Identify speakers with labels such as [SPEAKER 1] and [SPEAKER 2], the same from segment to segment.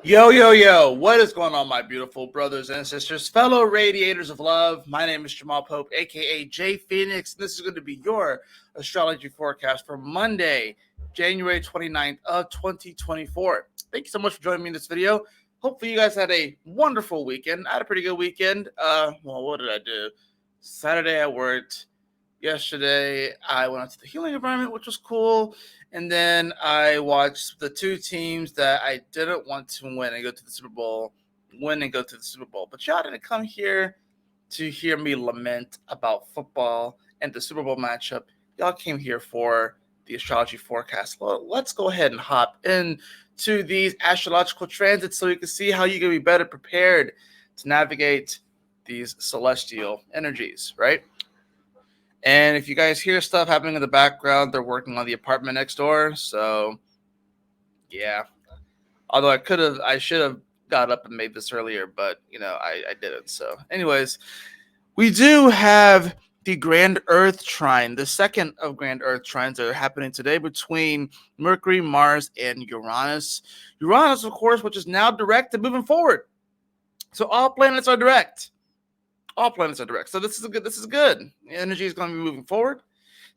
[SPEAKER 1] Yo, yo, yo, what is going on, my beautiful brothers and sisters, fellow radiators of love? My name is Jamal Pope, aka J Phoenix, and this is going to be your astrology forecast for Monday, January 29th of 2024. Thank you so much for joining me in this video. Hopefully, you guys had a wonderful weekend. I had a pretty good weekend. Well, what did I do? Saturday, I worked. Yesterday, I went out to the healing environment, which was cool. And then I watched the two teams that I didn't want to win and go to the Super Bowl, win and go to the Super Bowl. But y'all didn't come here to hear me lament about football and the Super Bowl matchup. Y'all came here for the astrology forecast. Well, let's go ahead and hop into these astrological transits so you can see how you can be better prepared to navigate these celestial energies, right? And if you guys hear stuff happening in the background, they're working on the apartment next door. So, yeah. Although I should have got up and made this earlier, but I didn't. So, anyways, we do have the Grand Earth Trine, the second of Grand Earth Trines that are happening today between Mercury, Mars, and Uranus. Uranus, of course, which is now direct and moving forward. So all planets are direct. All planets are direct. So this is good. This is good. Energy is going to be moving forward.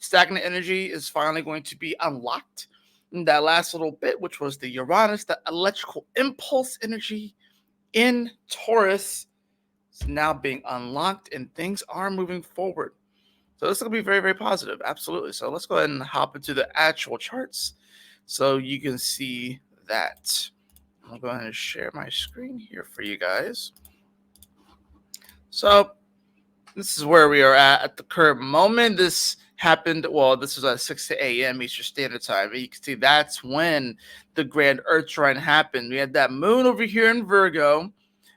[SPEAKER 1] Stagnant energy is finally going to be unlocked. And that last little bit, which was the Uranus, that electrical impulse energy in Taurus, is now being unlocked, and things are moving forward. So this is going to be very, very positive. Absolutely. So let's go ahead and hop into the actual charts so you can see that. I'll go ahead and share my screen here for you guys. So this is where we are at the current moment. This happened, well, this was at 6 a.m. Eastern Standard Time. And you can see that's when the Grand Earth Trine happened. We had that moon over here in Virgo,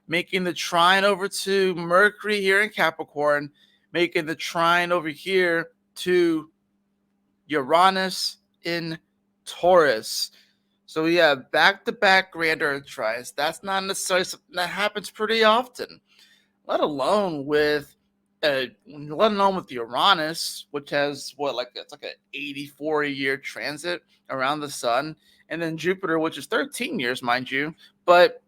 [SPEAKER 1] making the trine over to Mercury here in Capricorn, making the trine over here to Uranus in Taurus. So we have back-to-back Grand Earth Trines. That's not necessarily something that happens pretty often, let alone with Uranus, which has it's like an 84-year transit around the sun, and then Jupiter, which is 13 years, mind you, but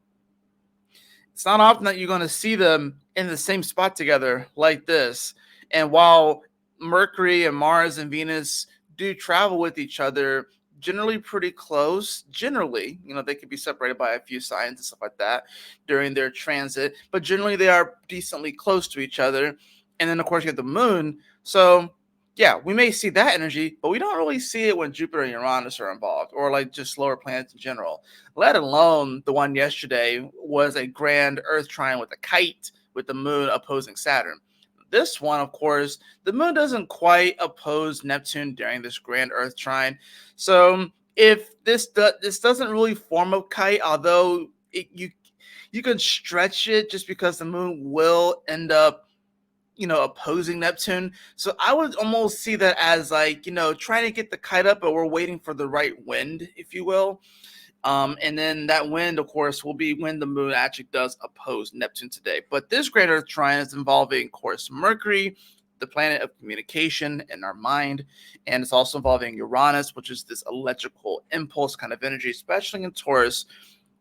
[SPEAKER 1] it's not often that you're going to see them in the same spot together like this. And while Mercury and Mars and Venus do travel with each other, generally pretty close. Generally, they could be separated by a few signs and stuff like that during their transit, but generally they are decently close to each other. And then, of course, you have the moon. So, yeah, we may see that energy, but we don't really see it when Jupiter and Uranus are involved, or like just lower planets in general. Let alone the one yesterday was a grand Earth trine with a kite with the moon opposing Saturn. This one, of course, the moon doesn't quite oppose Neptune during this grand Earth trine. So if this doesn't really form a kite, although you can stretch it just because the moon will end up opposing Neptune. So I would almost see that as like, trying to get the kite up, but we're waiting for the right wind, if you will. And then that wind, of course, will be when the moon actually does oppose Neptune today. But this great Earth trine is involving, of course, Mercury, the planet of communication and our mind. And it's also involving Uranus, which is this electrical impulse kind of energy, especially in Taurus.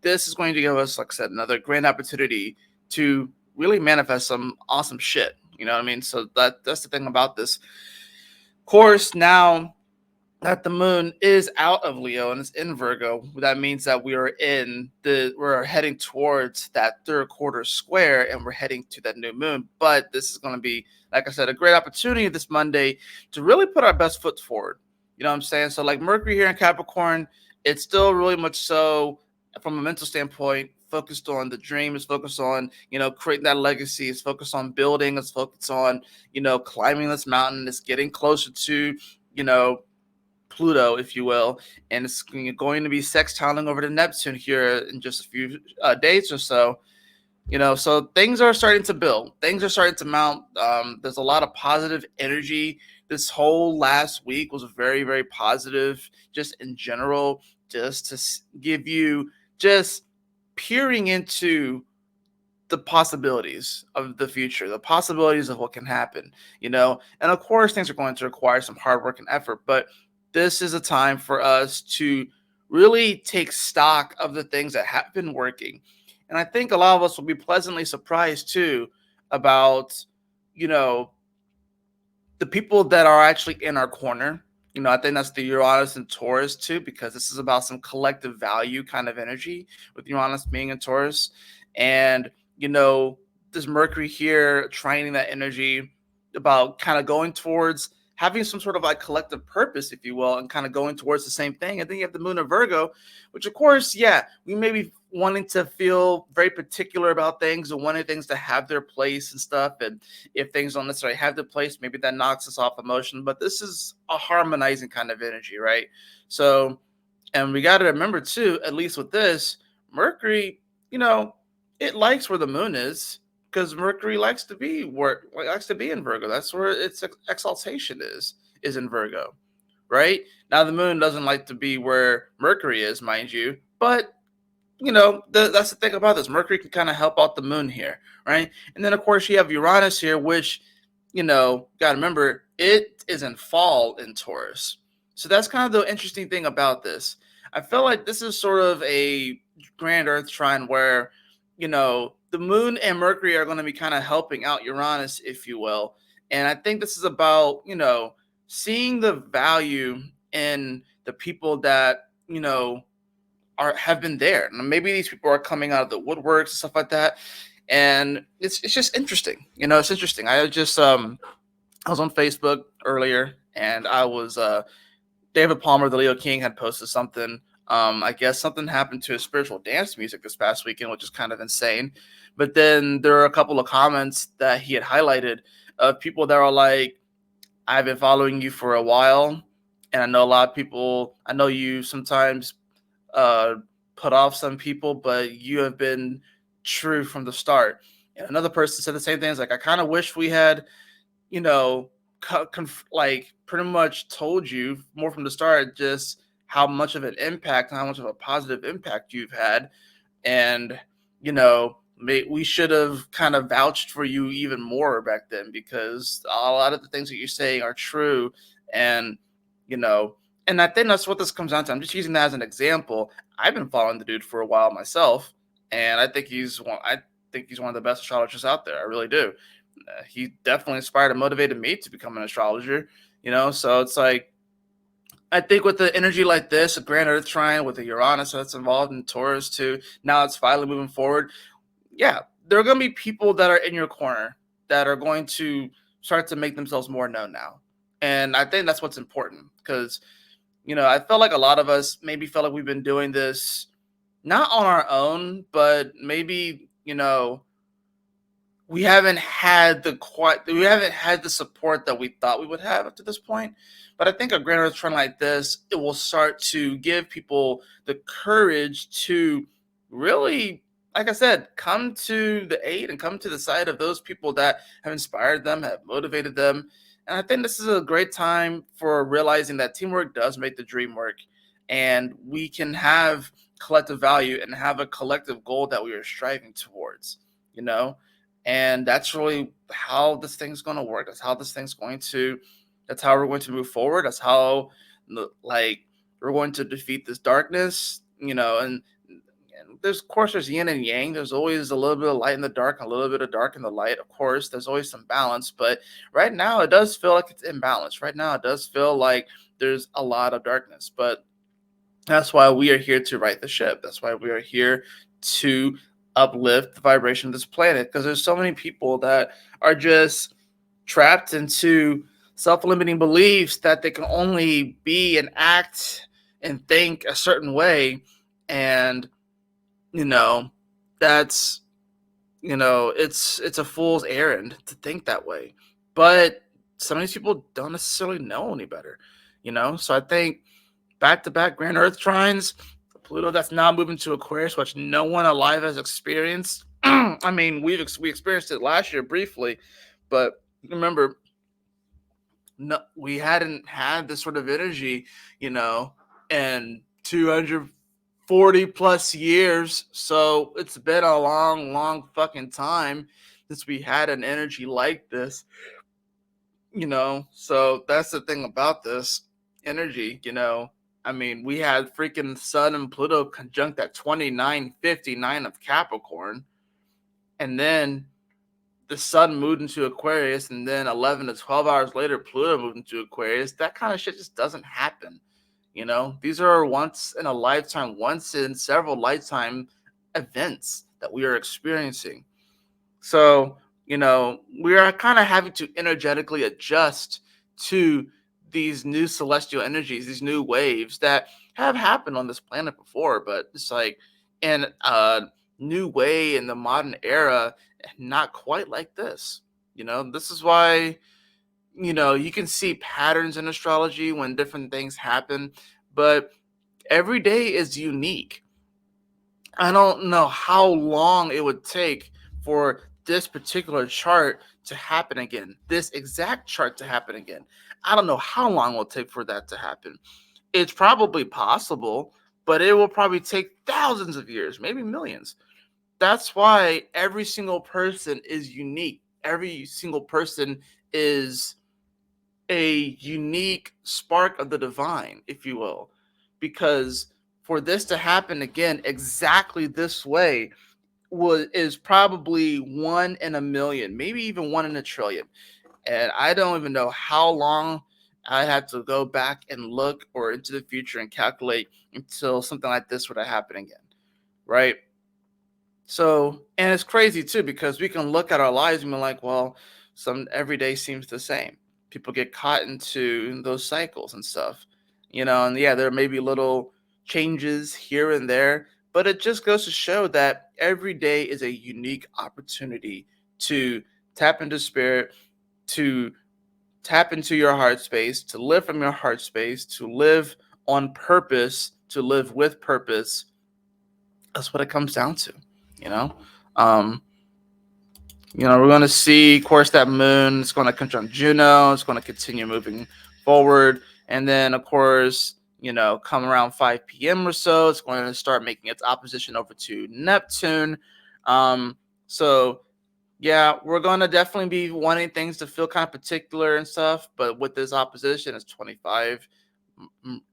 [SPEAKER 1] This is going to give us, like I said, another grand opportunity to really manifest some awesome shit. You know what I mean? So that's the thing about this. Of course, now that the moon is out of Leo and it's in Virgo, that means that we're heading towards that third quarter square, and we're heading to that new moon. But this is going to be, like I said, a great opportunity this Monday to really put our best foot forward. You know what I'm saying? So like Mercury here in Capricorn, it's still really much so from a mental standpoint focused on the dream. It's focused on creating that legacy. It's focused on building. It's focused on climbing this mountain. It's getting closer to Pluto, if you will, and it's going to be sextiling over to Neptune here in just a few days or so. So things are starting to build. Things are starting to mount. There's a lot of positive energy. This whole last week was very, very positive, just in general, just to give you just peering into the possibilities of the future, the possibilities of what can happen, and of course things are going to require some hard work and effort, but this is a time for us to really take stock of the things that have been working. And I think a lot of us will be pleasantly surprised too about, you know, the people that are actually in our corner. I think that's the Uranus and Taurus too, because this is about some collective value kind of energy with Uranus being in Taurus. And, you know, this Mercury here training that energy about kind of going towards having some sort of like collective purpose, if you will, and kind of going towards the same thing. And then you have the moon of Virgo, which of course, yeah, we may be wanting to feel very particular about things and wanting things to have their place and stuff. And if things don't necessarily have the place, maybe that knocks us off emotion. But this is a harmonizing kind of energy, right? So, and we got to remember too, at least with this, Mercury, you know, it likes where the moon is because Mercury likes to be where likes to be in Virgo. That's where its exaltation is in Virgo, right? Now the moon doesn't like to be where Mercury is, mind you, but that's the thing about this. Mercury can kind of help out the moon here, right? And then of course you have Uranus here, which got to remember it is in fall in Taurus. So that's kind of the interesting thing about this. I feel like this is sort of a grand Earth trine where, the moon and Mercury are going to be kind of helping out Uranus, if you will. And I think this is about, seeing the value in the people that, have been there. And maybe these people are coming out of the woodworks and stuff like that. And it's just interesting. It's interesting. I was on Facebook earlier and I was David Palmer, the Leo King, had posted something. I guess something happened to his spiritual dance music this past weekend, which is kind of insane. But then there are a couple of comments that he had highlighted of people that are like, I've been following you for a while. And I know a lot of people, I know you sometimes uh, put off some people, but you have been true from the start. And another person said the same thing. It's like, I kind of wish we had, you know, like pretty much told you more from the start just how much of an impact, how much of a positive impact you've had. And, we should have kind of vouched for you even more back then because a lot of the things that you're saying are true. And, you know, and I think that's what this comes down to. I'm just using that as an example. I've been following the dude for a while myself, and I think he's one of the best astrologers out there. I really do. He definitely inspired and motivated me to become an astrologer. So it's like I think with the energy like this, a grand Earth trine with the Uranus that's involved in Taurus too. Now it's finally moving forward. Yeah, there are going to be people that are in your corner that are going to start to make themselves more known now, and I think that's what's important because I felt like a lot of us maybe felt like we've been doing this not on our own, but maybe we haven't had the support that we thought we would have up to this point. But I think a grand Earth trend like this, it will start to give people the courage to really, like I said, come to the aid and come to the side of those people that have inspired them, have motivated them. And I think this is a great time for realizing that teamwork does make the dream work, and we can have collective value and have a collective goal that we are striving towards. You know, and that's really how this thing's going to work. That's how we're going to move forward. That's how, like, we're going to defeat this darkness. And there's, of course, there's yin and yang. There's always a little bit of light in the dark, a little bit of dark in the light. Of course, there's always some balance, but right now it does feel like it's imbalanced. Right now it does feel like there's a lot of darkness, but that's why we are here to right the ship. That's why we are here to uplift the vibration of this planet, because there's so many people that are just trapped into self-limiting beliefs that they can only be and act and think a certain way. And that's it's a fool's errand to think that way. But some of these people don't necessarily know any better. So I think back-to-back grand Earth trines, Pluto that's now moving to Aquarius, which no one alive has experienced. I mean, we experienced it last year briefly, but remember, no, we hadn't had this sort of energy, in 240 plus years. So it's been a long, long fucking time since we had an energy like this. So that's the thing about this energy. I mean, we had freaking Sun and Pluto conjunct at 29:59 of Capricorn, and then the Sun moved into Aquarius, and then 11 to 12 hours later, Pluto moved into Aquarius. That kind of shit just doesn't happen. These are once in a lifetime, once in several lifetime events that we are experiencing. So, we are kind of having to energetically adjust to these new celestial energies, these new waves that have happened on this planet before, but it's like in a new way in the modern era, not quite like this. This is why, you can see patterns in astrology when different things happen, but every day is unique. I don't know how long it would take for this particular chart to happen again, this exact chart to happen again. I don't know how long it will take for that to happen. It's probably possible, but it will probably take thousands of years, maybe millions. That's why every single person is unique. Every single person is a unique spark of the divine, if you will, because for this to happen again exactly this way is probably 1 in a million, maybe even 1 in a trillion. And I don't even know how long I have to go back and look or into the future and calculate until something like this would have happened again, right? So, and it's crazy too because we can look at our lives and be like, well, some every day seems the same. People get caught into those cycles and stuff, and yeah, there may be little changes here and there, but it just goes to show that every day is a unique opportunity to tap into spirit, to tap into your heart space, to live from your heart space, to live on purpose, to live with purpose. That's what it comes down to, you know. Um, we're going to see, of course, that moon is going to conjunct Juno. It's going to continue moving forward, and then, of course, come around 5 p.m. or so, it's going to start making its opposition over to Neptune. So yeah, we're going to definitely be wanting things to feel kind of particular and stuff, but with this opposition, it's 25.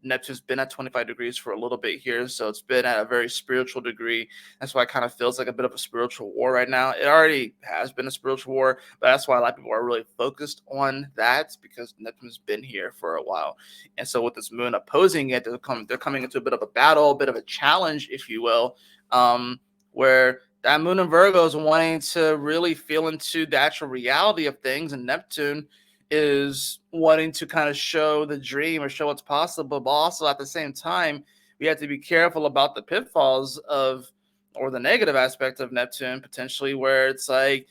[SPEAKER 1] Neptune's been at 25 degrees for a little bit here, so it's been at a very spiritual degree. That's why it kind of feels like a bit of a spiritual war right now. It already has been a spiritual war, but that's why a lot of people are really focused on that because Neptune's been here for a while. And so with this moon opposing it, they're coming into a bit of a battle, a bit of a challenge, if you will, where that moon in Virgo is wanting to really feel into the actual reality of things, and Neptune is wanting to kind of show the dream or show what's possible, but also at the same time, we have to be careful about the pitfalls of or the negative aspect of Neptune potentially, where it's like,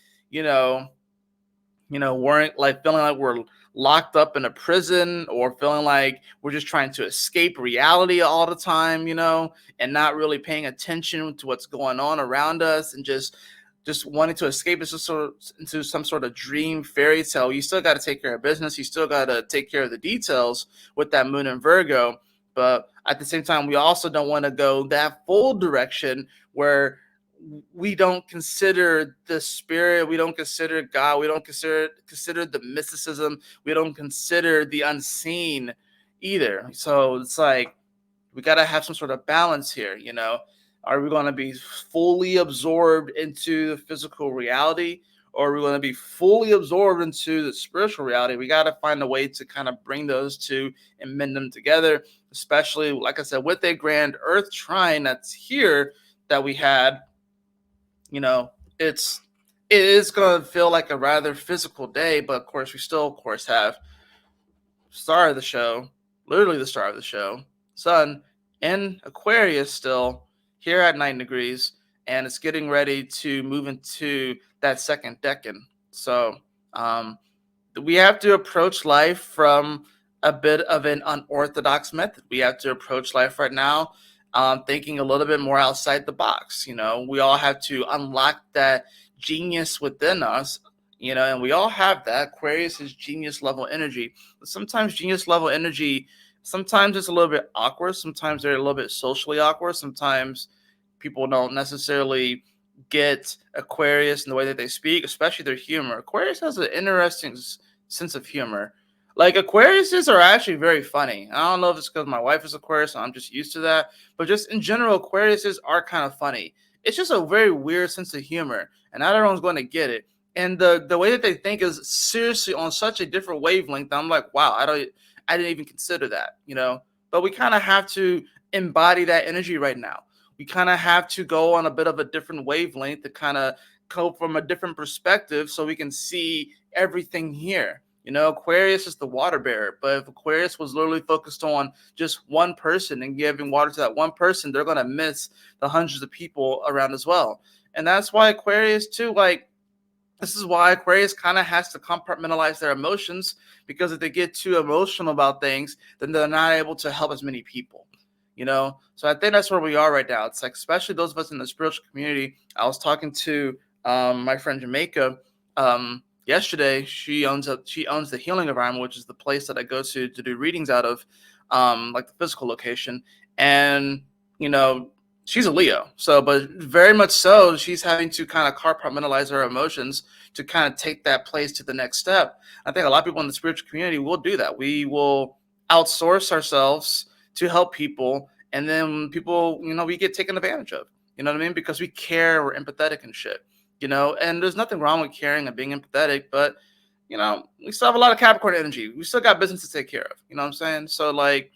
[SPEAKER 1] weren't like feeling like we're locked up in a prison or feeling like we're just trying to escape reality all the time, and not really paying attention to what's going on around us and just wanting to escape into some sort of dream fairy tale. You still got to take care of business. You still got to take care of the details with that moon in Virgo. But at the same time, we also don't want to go that full direction where we don't consider the spirit, we don't consider God, we don't consider the mysticism, we don't consider the unseen either. So it's like we got to have some sort of balance here. Are we going to be fully absorbed into the physical reality, or are we going to be fully absorbed into the spiritual reality? We got to find a way to kind of bring those two and mend them together, especially, like I said, with a grand Earth trine that's here that we had. It is going to feel like a rather physical day, but of course we still, of course, have star of the show, literally the star of the show, Sun in Aquarius still here at 9 degrees, and it's getting ready to move into that second decan. So we have to approach life from a bit of an unorthodox method. We have to approach life right now thinking a little bit more outside the box. We all have to unlock that genius within us, and we all have that. Aquarius is genius level energy. But sometimes genius level energy, sometimes it's a little bit awkward. Sometimes they're a little bit socially awkward. Sometimes people don't necessarily get Aquarius in the way that they speak, especially their humor. Aquarius has an interesting sense of humor. Like Aquariuses are actually very funny. I don't know if it's because my wife is Aquarius and I'm just used to that, but just in general, Aquariuses are kind of funny. It's just a very weird sense of humor, and not everyone's going to get it. And the way that they think is seriously on such a different wavelength. I'm like, wow, I didn't even consider that, you know. But we kind of have to embody that energy right now. We kind of have to go on a bit of a different wavelength to kind of go from a different perspective so we can see everything here. You know, Aquarius is the water bearer, but if Aquarius was literally focused on just one person and giving water to that one person, they're going to miss the hundreds of people around as well. And that's why Aquarius, too, like, this is why Aquarius kind of has to compartmentalize their emotions, because if they get too emotional about things, then they're not able to help as many people. You know, so I think that's where we are right now. It's like, especially those of us in the spiritual community. I was talking to my friend Jamaica yesterday. She owns the Healing Environment, which is the place that I go to do readings out of, like the physical location. And you know, she's a Leo, so but very much so, she's having to kind of compartmentalize her emotions to kind of take that place to the next step. I think a lot of people in the spiritual community will do that. We will outsource ourselves to help people, and then people, you know, we get taken advantage of. You know what I mean? Because we care, we're empathetic and shit. You know, and there's nothing wrong with caring and being empathetic, but you know, we still have a lot of Capricorn energy. We still got business to take care of. You know what I'm saying? So like,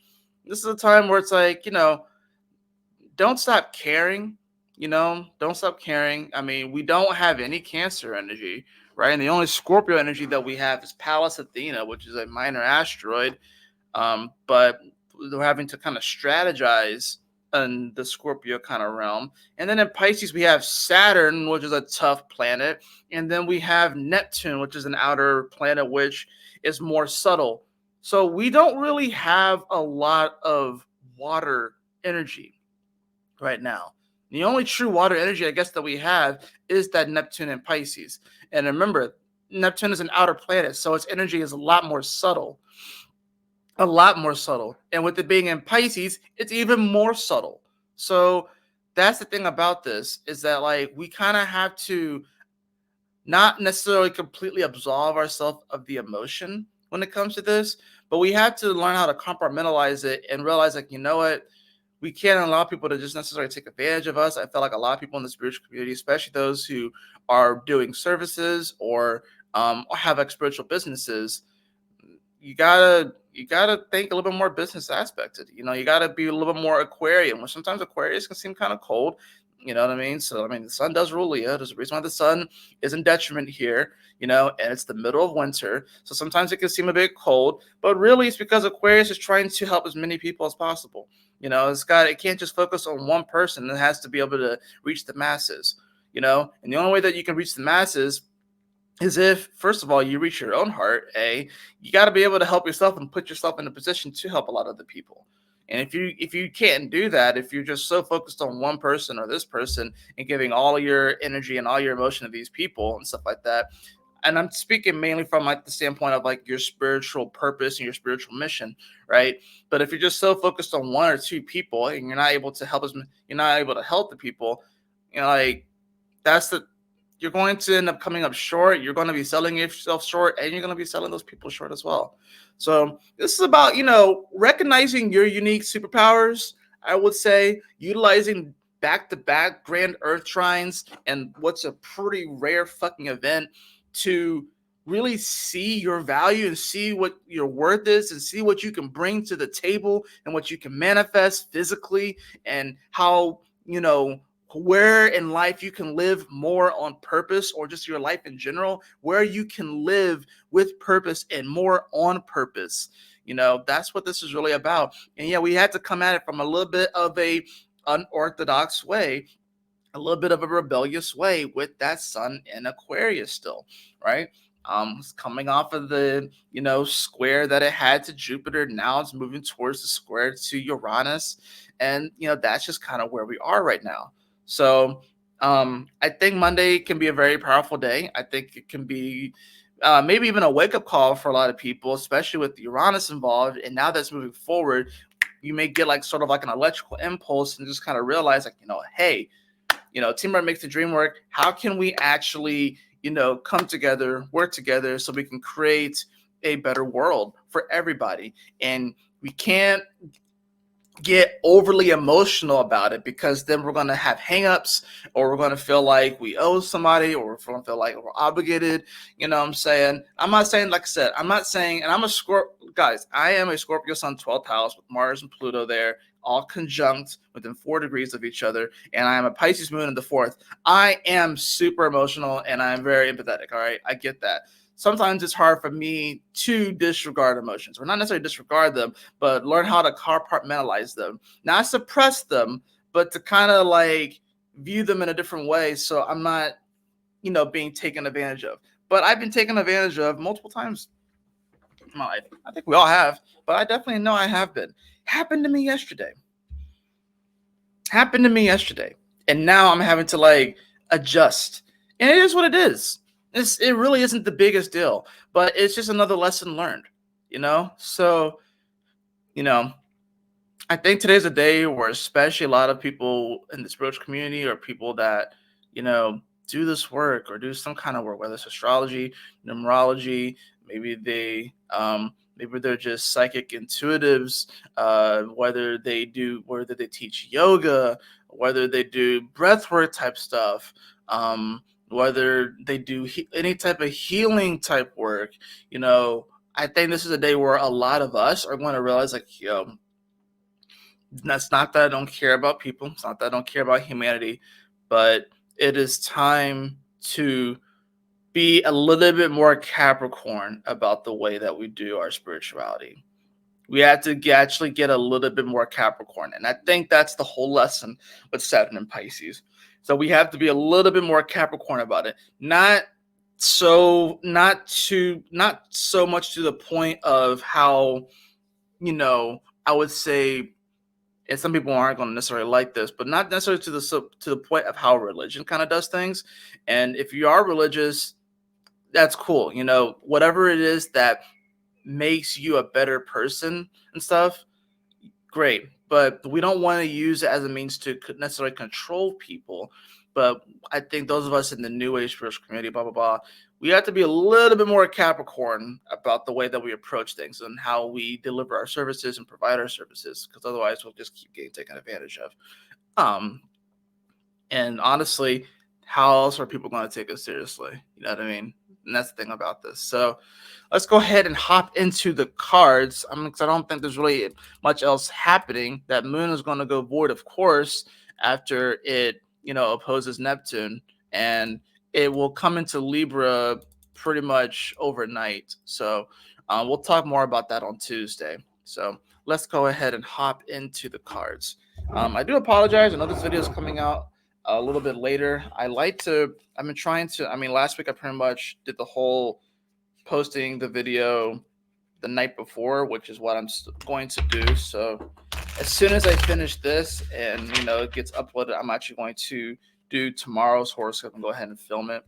[SPEAKER 1] this is a time where it's like, you know, don't stop caring. You know, don't stop caring. I mean, we don't have any Cancer energy, right? And the only Scorpio energy that we have is Pallas Athena, which is a minor asteroid. But we're having to kind of strategize in the Scorpio kind of realm. And then in Pisces, we have Saturn, which is a tough planet. And then we have Neptune, which is an outer planet, which is more subtle. So we don't really have a lot of water energy right now. The only true water energy, I guess, that we have is that Neptune and Pisces. And remember, Neptune is an outer planet, so its energy is a lot more subtle. A lot more subtle. And with it being in Pisces, it's even more subtle. So that's the thing about this, is that like we kind of have to not necessarily completely absolve ourselves of the emotion when it comes to this, but we have to learn how to compartmentalize it and realize, like, you know what, we can't allow people to just necessarily take advantage of us. I feel like a lot of people in the spiritual community, especially those who are doing services or have like spiritual businesses, you gotta think a little bit more business aspected. You know, you gotta be a little bit more Aquarian, which sometimes Aquarius can seem kind of cold. You know what I mean? So I mean, the sun does rule Leo. There's a reason why the sun is in detriment here. You know, and it's the middle of winter, so sometimes it can seem a bit cold. But really, it's because Aquarius is trying to help as many people as possible. You know, it can't just focus on one person. It has to be able to reach the masses. You know, and the only way that you can reach the masses is if, first of all, you reach your own heart. You got to be able to help yourself and put yourself in a position to help a lot of other people. And if you can't do that, if you're just so focused on one person or this person and giving all your energy and all your emotion to these people and stuff like that, and I'm speaking mainly from like the standpoint of like your spiritual purpose and your spiritual mission, right? But if you're just so focused on one or two people and you're not able to you're not able to help the people, you know, like that's the you're going to end up coming up short. You're going to be selling yourself short, and you're going to be selling those people short as well. So this is about, you know, recognizing your unique superpowers. I would say utilizing back-to-back grand earth trines and what's a pretty rare fucking event to really see your value and see what your worth is and see what you can bring to the table and what you can manifest physically, and how, you know, where in life you can live more on purpose, or just your life in general, where you can live with purpose and more on purpose. You know, that's what this is really about. And yeah, we had to come at it from a little bit of a unorthodox way, a little bit of a rebellious way, with that sun in Aquarius still, right? It's coming off of the, you know, square that it had to Jupiter. Now it's moving towards the square to Uranus. And, you know, that's just kind of where we are right now. So I think Monday can be a very powerful day. I think it can be maybe even a wake up call for a lot of people, especially with Uranus involved. And now that's moving forward, you may get like sort of like an electrical impulse and just kind of realize, like, you know, hey, you know, teamwork makes the dream work. How can we actually, you know, come together, work together so we can create, a better world for everybody. And we can't get overly emotional about it, because then we're going to have hangups, or we're going to feel like we owe somebody, or we're going to feel like we're obligated. You know what I'm saying? I'm not saying, like I said, I'm not saying, and I'm a Scorpio, guys, I am a Scorpio sun 12th house with Mars and Pluto there, all conjunct within 4 degrees of each other. And I am a Pisces moon in the 4th. I am super emotional and I'm very empathetic. All right. I get that. Sometimes it's hard for me to disregard emotions, or not necessarily disregard them, but learn how to compartmentalize them. Not suppress them, but to kind of like view them in a different way, so I'm not, being taken advantage of. But I've been taken advantage of multiple times in my life. I think we all have, but I definitely know I have been. Happened to me yesterday. Happened to me yesterday. And now I'm having to like adjust. And it is what it is. It really isn't the biggest deal, but it's just another lesson learned. So, you know, I think today's a day where especially a lot of people in the spiritual community, or people that, you know, do this work or do some kind of work, whether it's astrology, numerology, maybe they're just psychic intuitives, whether they teach yoga, whether they do breathwork type stuff, whether they do any type of healing type work. I think this is a day where a lot of us are going to realize, like, that's not that I don't care about people. It's not that I don't care about humanity, but it is time to be a little bit more Capricorn about the way that we do our spirituality. We have to actually get a little bit more Capricorn. And I think that's the whole lesson with Saturn and Pisces. So we have to be a little bit more Capricorn about it. Not so much to the point of how, I would say, and some people aren't going to necessarily like this, but not necessarily to the point of how religion kind of does things. And if you are religious, that's cool. Whatever it is that makes you a better person and stuff, great. But we don't want to use it as a means to necessarily control people. But I think those of us in the New Age spiritual community, blah, blah, blah, we have to be a little bit more Capricorn about the way that we approach things and how we deliver our services and provide our services, because otherwise we'll just keep getting taken advantage of. And honestly, how else are people going to take us seriously? You know what I mean? And that's the thing about this. So let's go ahead and hop into the cards. Because I don't think there's really much else happening. That moon is going to go void, of course, after it, opposes Neptune. And it will come into Libra pretty much overnight. So we'll talk more about that on Tuesday. So let's go ahead and hop into the cards. I do apologize. I know this video is coming out a little bit later. I've been trying to, last week I pretty much did the whole posting the video the night before, which is what I'm going to do. So as soon as I finish this and, it gets uploaded, I'm actually going to do tomorrow's horoscope and go ahead and film it,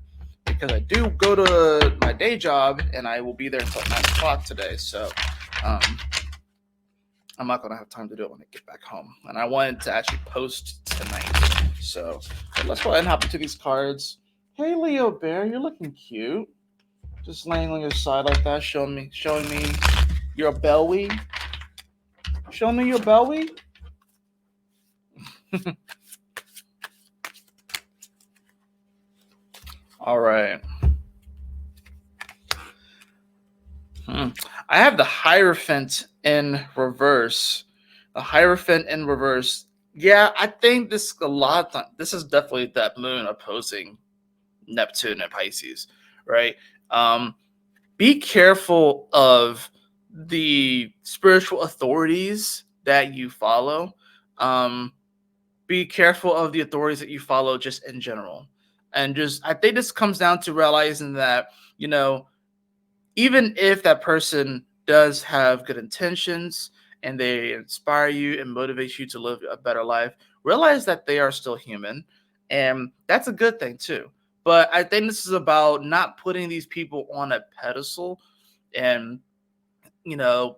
[SPEAKER 1] because I do go to my day job and I will be there until 9 o'clock today. So, I'm not going to have time to do it when I get back home. And I wanted to actually post tonight. So let's go ahead and hop into these cards. Hey, Leo Bear, you're looking cute. Just laying on your side like that, showing me your belly. Show me your belly. All right. I have the Hierophant in reverse. The Hierophant in reverse. Yeah, I think this is definitely that moon opposing Neptune and Pisces, right? Be careful of the spiritual authorities that you follow. Be careful of the authorities that you follow just in general. And I think this comes down to realizing that, even if that person does have good intentions and they inspire you and motivate you to live a better life, realize that they are still human. And that's a good thing too. But I think this is about not putting these people on a pedestal. And,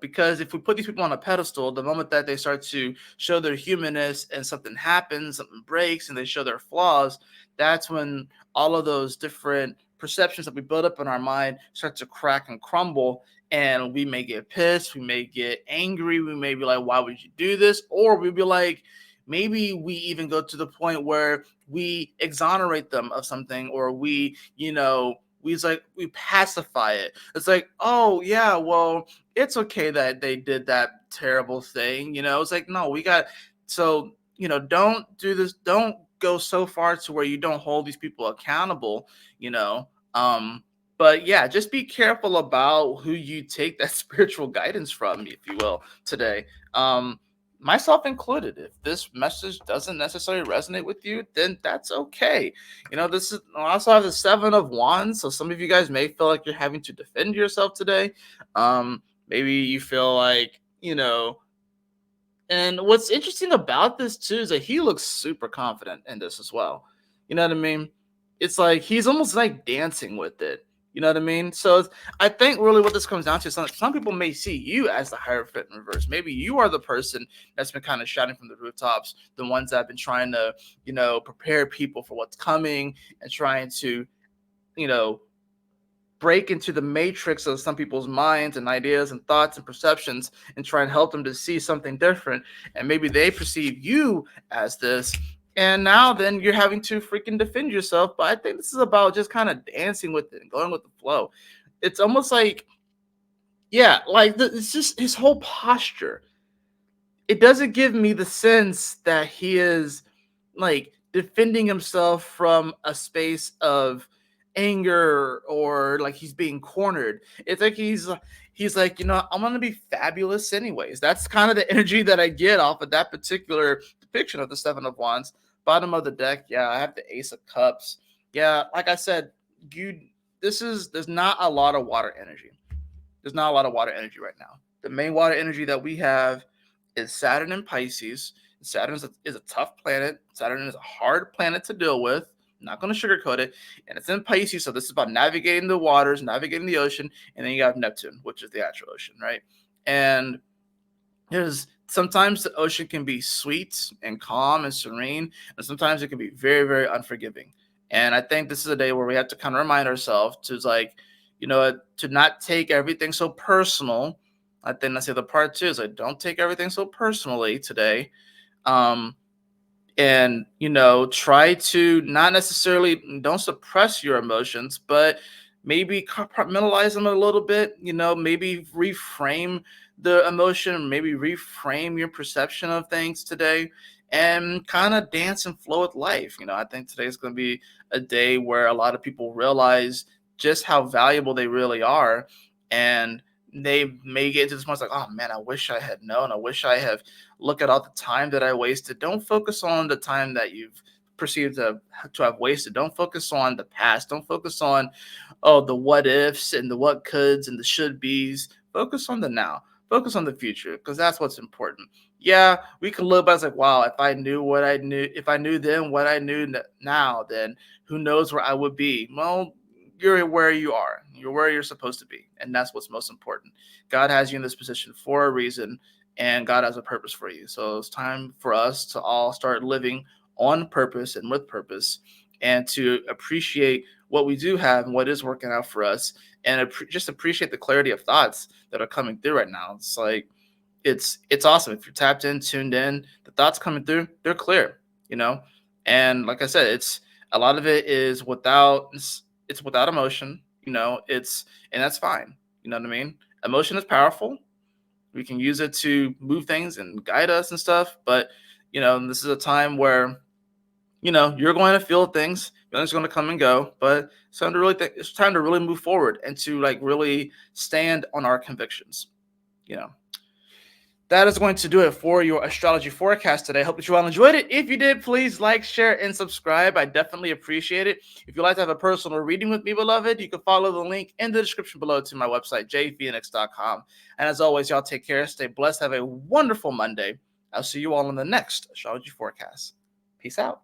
[SPEAKER 1] because if we put these people on a pedestal, the moment that they start to show their humanness and something happens, something breaks, and they show their flaws, that's when all of those different perceptions that we build up in our mind start to crack and crumble, and we may get pissed, we may get angry, we may be like, why would you do this? Or we'd be like, maybe we even go to the point where we exonerate them of something, or we, we pacify it. It's like, oh yeah, well, it's okay that they did that terrible thing. It's like, no, so, don't do this. Don't go so far to where you don't hold these people accountable, you know. Um, but yeah, just be careful about who you take that spiritual guidance from, if you will, today. Myself included. If this message doesn't necessarily resonate with you, then that's okay. This is I also have the Seven of Wands, so some of you guys may feel like you're having to defend yourself today. Maybe you feel like, and what's interesting about this too is that he looks super confident in this as well. You know what I mean? It's like he's almost like dancing with it. You know what I mean? So I think really what this comes down to is some people may see you as the Hierophant in reverse. Maybe you are the person that's been kind of shouting from the rooftops, the ones that have been trying to, prepare people for what's coming and trying to, you know, break into the matrix of some people's minds and ideas and thoughts and perceptions and try and help them to see something different. And maybe they perceive you as this. And now then you're having to freaking defend yourself. But I think this is about just kind of dancing with it and going with the flow. It's almost like, yeah, like it's just his whole posture. It doesn't give me the sense that he is like defending himself from a space of anger or like he's being cornered. It's like he's like, I'm gonna be fabulous anyways. That's kind of the energy that I get off of that particular depiction of the Seven of Wands. Bottom of the deck, yeah, I have the Ace of Cups. Yeah, like I said, there's not a lot of water energy. There's not a lot of water energy right now. The main water energy that we have is Saturn in Pisces. Saturn is a tough planet. Saturn is a hard planet to deal with. I'm not going to sugarcoat it. And it's in Pisces, so this is about navigating the waters, navigating the ocean. And then you have Neptune, which is the actual ocean, right? And there's sometimes the ocean can be sweet and calm and serene, and sometimes it can be very, very unforgiving. And I think this is a day where we have to kind of remind ourselves to to not take everything so personal. I think that's the other part too, is like, don't take everything so personally today. And try to not necessarily, don't suppress your emotions, but maybe compartmentalize them a little bit. Maybe reframe the emotion, maybe reframe your perception of things today, and kind of dance and flow with life. I think today is going to be a day where a lot of people realize just how valuable they really are, and they may get into this point like, oh man, I wish I had known. I wish I have looked at all the time that I wasted. Don't focus on the time that you've perceived to have wasted. Don't focus on the past. Don't focus on, the what ifs and the what coulds and the should be's. Focus on the now. Focus on the future, because that's what's important. Yeah, we can look back, it's like, wow, if I knew then what I knew now, then who knows where I would be. Well, you're where you are. You're where you're supposed to be. And that's what's most important. God has you in this position for a reason, and God has a purpose for you. So it's time for us to all start living on purpose and with purpose, and to appreciate what we do have and what is working out for us, and just appreciate the clarity of thoughts that are coming through right now. It's like, it's awesome. If you're tapped in, tuned in, the thoughts coming through, they're clear, and like I said, it's a lot of it is it's without emotion, and that's fine. You know what I mean? Emotion is powerful. We can use it to move things and guide us and stuff. But, this is a time where, you're going to feel things. Feelings are going to come and go. But it's time to really move forward and to like really stand on our convictions. That is going to do it for your astrology forecast today. I hope that you all enjoyed it. If you did, please like, share, and subscribe. I definitely appreciate it. If you'd like to have a personal reading with me, beloved, you can follow the link in the description below to my website, jphoenix.com. And as always, y'all take care, stay blessed, have a wonderful Monday. I'll see you all in the next astrology forecast. Peace out.